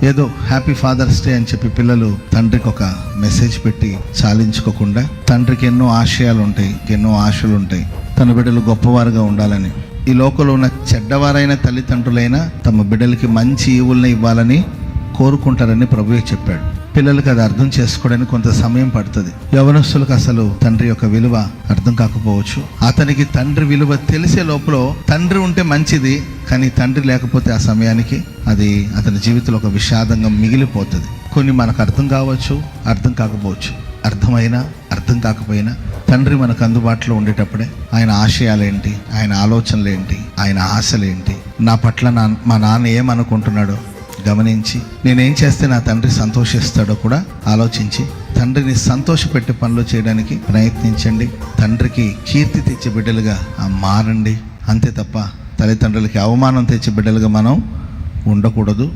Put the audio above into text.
ఏదో happy fathers day అని చెప్పి పిల్లలు తండ్రికి ఒక మెసేజ్ పెట్టి చాలించుకోకుండా, తండ్రికి ఎన్నో ఆశయాలు ఉంటాయి, ఎన్నో ఆశలు ఉంటాయి, తన బిడ్డలు గొప్పవారుగా ఉండాలని. ఈ లోకంలో ఉన్న చెడ్డవారైన తల్లిదండ్రులైనా తమ బిడ్డలకి మంచి ఈవుల్ని ఇవ్వాలని కోరుకుంటారని ప్రభువే చెప్పాడు. పిల్లలకి అది అర్థం చేసుకోవడానికి కొంత సమయం పడుతుంది. యవనస్తులకు అసలు తండ్రి యొక్క విలువ అర్థం కాకపోవచ్చు. అతనికి తండ్రి విలువ తెలిసే లోపల తండ్రి ఉంటే మంచిది, కానీ తండ్రి లేకపోతే ఆ సమయానికి అది అతని జీవితంలో ఒక విషాదంగా మిగిలిపోతుంది. కొన్ని మనకు అర్థం కావచ్చు, అర్థం కాకపోవచ్చు. అర్థమైనా అర్థం కాకపోయినా తండ్రి మనకు అందుబాటులో ఉండేటప్పుడే ఆయన ఆశయాలేంటి, ఆయన ఆలోచనలేంటి, ఆయన ఆశలేంటి, నా పట్ల మా నాన్న ఏమనుకుంటున్నాడో గమనించి నేనేం చేస్తే నా తండ్రి సంతోషిస్తాడో కూడా ఆలోచించి తండ్రిని సంతోషపెట్టే పనులు చేయడానికి ప్రయత్నించండి. తండ్రికి కీర్తి తెచ్చే బిడ్డలుగా మారండి. అంతే తప్ప తల్లిదండ్రులకి అవమానం తెచ్చే బిడ్డలుగా మనం ఉండకూడదు.